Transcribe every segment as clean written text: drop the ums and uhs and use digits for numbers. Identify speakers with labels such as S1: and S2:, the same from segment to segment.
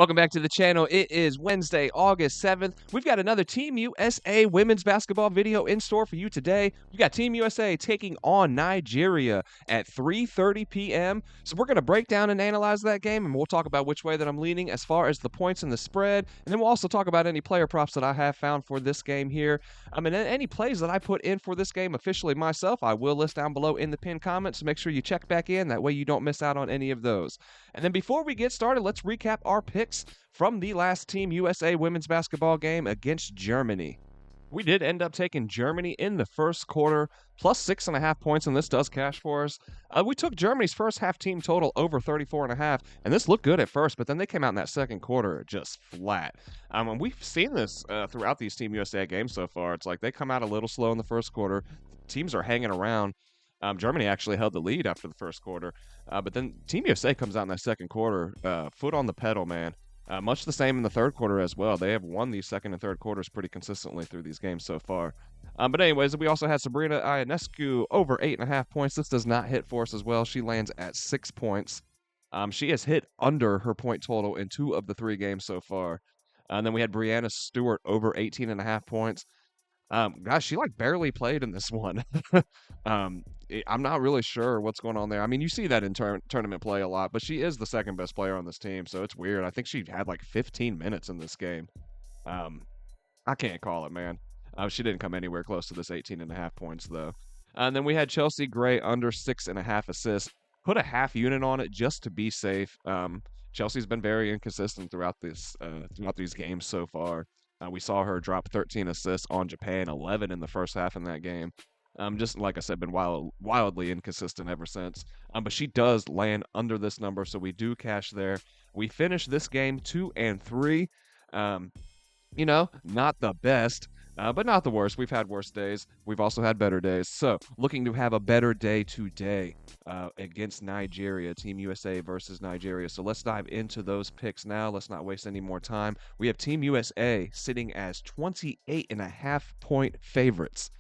S1: Welcome back to the channel. It is Wednesday, August 7th. We've got another Team USA women's basketball video in store for you today. We got Team USA taking on Nigeria at 3:30 p.m. So we're going to break down and analyze that game, and we'll talk about which way that I'm leaning as far as the points and the spread. And then we'll also talk about any player props that I have found for this game here. And any plays that I put in for this game officially myself, I will list down below in the pinned comments. So make sure you check back in. That way you don't miss out on any of those. And then before we get started, let's recap our picks from the last Team USA women's basketball game against Germany. We did end up taking Germany in the first quarter, plus 6.5 points, and this does cash for us. We took Germany's first half team total over 34.5, and this looked good at first, but then they came out in that second quarter just flat. And we've seen this throughout these Team USA games so far. It's like they come out a little slow in the first quarter. Teams are hanging around. Germany actually held the lead after the first quarter, but then Team USA comes out in that second quarter, foot on the pedal, man. Much the same in the third quarter as well. They have won these second and third quarters pretty consistently through these games so far. But anyways, we also had Sabrina Ionescu over 8.5 points. This does not hit for us as well. She lands at 6 points. She has hit under her point total in 2 of the 3 games so far. And then we had Brianna Stewart over 18.5 points. Gosh, she barely played in this one. I'm not really sure what's going on there. I mean, you see that in tournament play a lot, but she is the second best player on this team, so it's weird. I think she had 15 minutes in this game. I can't call it, man. She didn't come anywhere close to this 18.5 points, though. And then we had Chelsea Gray under 6.5 assists. Put a half unit on it just to be safe. Chelsea's been very inconsistent throughout these games so far. We saw her drop 13 assists on Japan, 11 in the first half in that game. Just like I said, been wildly inconsistent ever since. But she does land under this number, so we do cash there. We finish this game 2-3. Not the best, but not the worst. We've had worse days. We've also had better days. So looking to have a better day today against Nigeria, Team USA versus Nigeria. So let's dive into those picks now. Let's not waste any more time. We have Team USA sitting as 28.5 point favorites.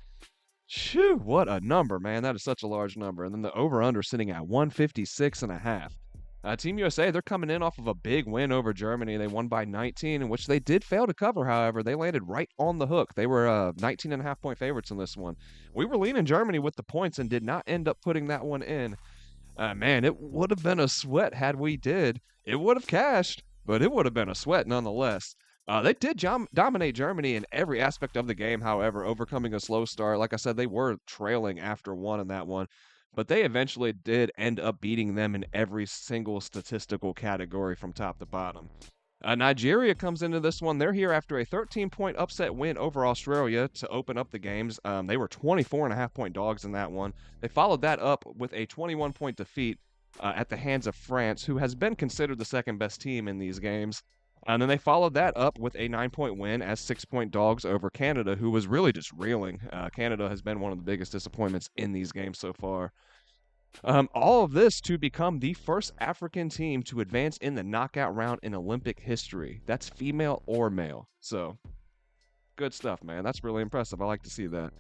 S1: Phew, what a number, man. That is such a large number. And then the over-under sitting at 156.5. Team USA, they're coming in off of a big win over Germany. They won by 19, in which they did fail to cover, however. They landed right on the hook. They were 19.5 point favorites in this one. We were leaning Germany with the points and did not end up putting that one in. Man, it would have been a sweat had we did. It would have cashed, but it would have been a sweat nonetheless. They did dominate Germany in every aspect of the game, however, overcoming a slow start. Like I said, they were trailing after one in that one, but they eventually did end up beating them in every single statistical category from top to bottom. Nigeria comes into this one. They're here after a 13-point upset win over Australia to open up the games. They were 24.5 point dogs in that one. They followed that up with a 21-point defeat at the hands of France, who has been considered the second best team in these games. And then they followed that up with a 9-point win as 6-point dogs over Canada, who was really just reeling. Canada has been one of the biggest disappointments in these games so far. All of this to become the first African team to advance in the knockout round in Olympic history. That's female or male. So, good stuff, man. That's really impressive. I like to see that.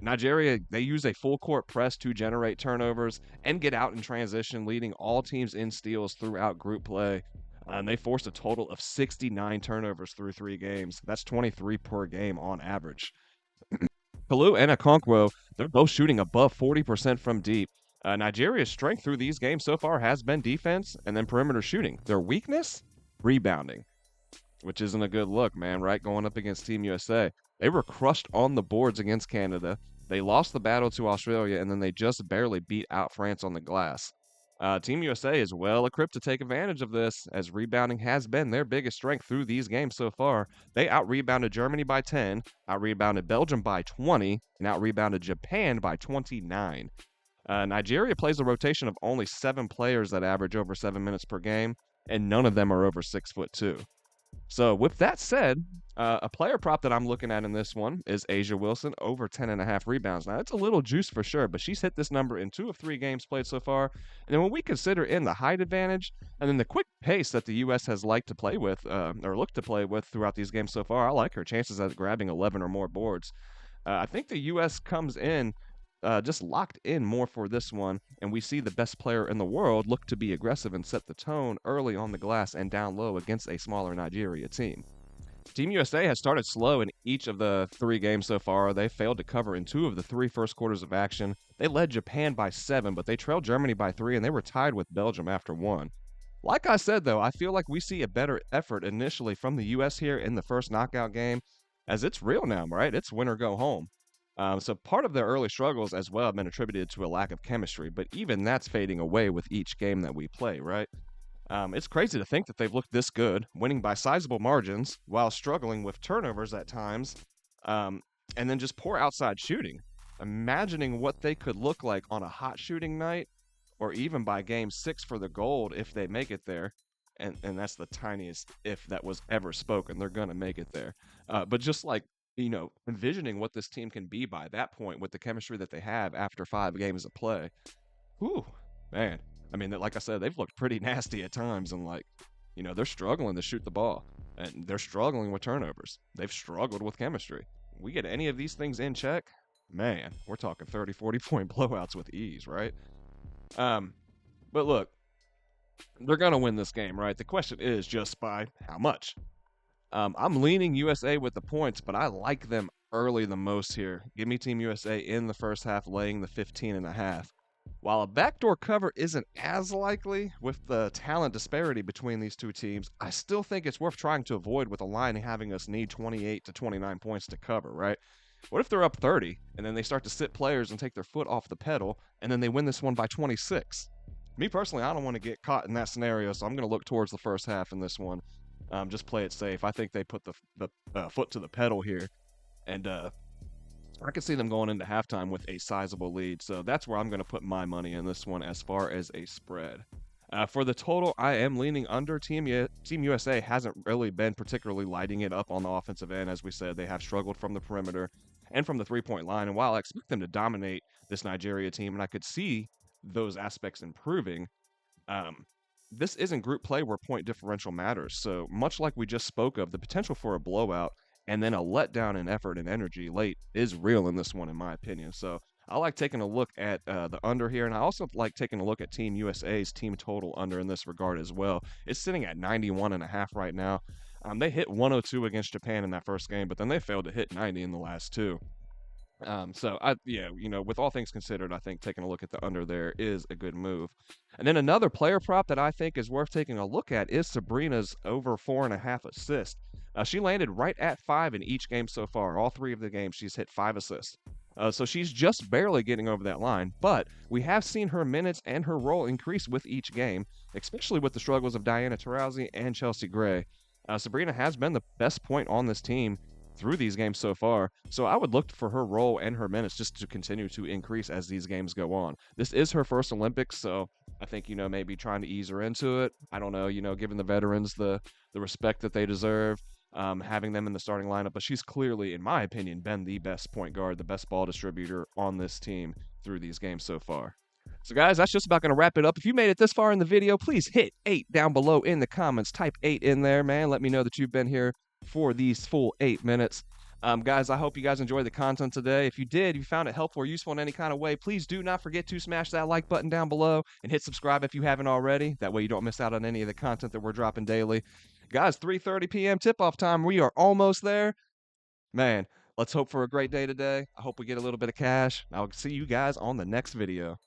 S1: Nigeria, they use a full court press to generate turnovers and get out in transition, leading all teams in steals throughout group play. And they forced a total of 69 turnovers through 3 games. That's 23 per game on average. Kalu and Okonkwo, they're both shooting above 40% from deep. Nigeria's strength through these games so far has been defense and then perimeter shooting. Their weakness? Rebounding, which isn't a good look, man, right? Going up against Team USA. They were crushed on the boards against Canada. They lost the battle to Australia, and then they just barely beat out France on the glass. Team USA is well equipped to take advantage of this, as rebounding has been their biggest strength through these games so far. They out-rebounded Germany by 10, out-rebounded Belgium by 20, and out-rebounded Japan by 29. Nigeria plays a rotation of only 7 players that average over 7 minutes per game, and none of them are over 6'2". So with that said, a player prop that I'm looking at in this one is Asia Wilson over 10.5 rebounds. Now, it's a little juice for sure, but she's hit this number in 2 of 3 games played so far. And then when we consider in the height advantage and then the quick pace that the U.S. has liked to play with or looked to play with throughout these games so far, I like her chances at grabbing 11 or more boards. I think the U.S. comes in just locked in more for this one, and we see the best player in the world look to be aggressive and set the tone early on the glass and down low against a smaller Nigeria team. Team USA has started slow in each of the 3 games so far. They failed to cover in 2 of the 3 first quarters of action. They led Japan by 7, but they trailed Germany by 3, and they were tied with Belgium after 1. Like I said, though, I feel like we see a better effort initially from the U.S. here in the first knockout game, as it's real now, right? It's win or go home. So part of their early struggles as well have been attributed to a lack of chemistry, but even that's fading away with each game that we play, right? It's crazy to think that they've looked this good, winning by sizable margins while struggling with turnovers at times, um, and then just poor outside shooting. Imagining what they could look like on a hot shooting night, or even by game 6 for the gold if they make it there. And that's the tiniest if that was ever spoken. They're going to make it there. But just like, envisioning what this team can be by that point with the chemistry that they have after 5 games of play. Whew, man. I mean, like I said, they've looked pretty nasty at times, and they're struggling to shoot the ball, and they're struggling with turnovers. They've struggled with chemistry. We get any of these things in check, man, we're talking 30, 40 point blowouts with ease, right? But look, they're gonna win this game, right? The question is just by how much. I'm leaning USA with the points, but I like them early the most here. Give me Team USA in the first half, laying the 15.5. While a backdoor cover isn't as likely with the talent disparity between these two teams, I still think it's worth trying to avoid with a line having us need 28 to 29 points to cover, right? What if they're up 30 and then they start to sit players and take their foot off the pedal and then they win this one by 26? Me personally, I don't want to get caught in that scenario, so I'm going to look towards the first half in this one. Just play it safe. I think they put the foot to the pedal here, and I can see them going into halftime with a sizable lead. So that's where I'm going to put my money in this one as far as a spread. For the total, I am leaning under. Team USA hasn't really been particularly lighting it up on the offensive end. As we said, they have struggled from the perimeter and from the three-point line. And while I expect them to dominate this Nigeria team, and I could see those aspects improving, this isn't group play where point differential matters. So much like we just spoke of, the potential for a blowout and then a letdown in effort and energy late is real in this one, in my opinion. So I like taking a look at the under here, and I also like taking a look at Team USA's team total under in this regard as well. It's sitting at 91.5 right now. They hit 102 against Japan in that first game, but then they failed to hit 90 in the last 2. With all things considered, I think taking a look at the under there is a good move. And then another player prop that I think is worth taking a look at is Sabrina's over 4.5 assists. She landed right at 5 in each game so far. All 3 of the games, she's hit 5 assists. So she's just barely getting over that line, but we have seen her minutes and her role increase with each game, especially with the struggles of Diana Taurasi and Chelsea Gray. Sabrina has been the best point on this team through these games so far. So I would look for her role and her minutes just to continue to increase as these games go on. This is her first Olympics, so I think, maybe trying to ease her into it. I don't know, giving the veterans the respect that they deserve, having them in the starting lineup. But she's clearly, in my opinion, been the best point guard, the best ball distributor on this team through these games so far. So guys, that's just about going to wrap it up. If you made it this far in the video, please hit 8 down below in the comments. Type 8 in there, man. Let me know that you've been here for these full 8 minutes. Guys, I hope you guys enjoyed the content today. If you did, if you found it helpful or useful in any kind of way, please do not forget to smash that like button down below and hit subscribe if you haven't already. That way you don't miss out on any of the content that we're dropping daily. Guys, 3:30 p.m. tip-off time. We are almost there. Man, let's hope for a great day today. I hope we get a little bit of cash. I'll see you guys on the next video.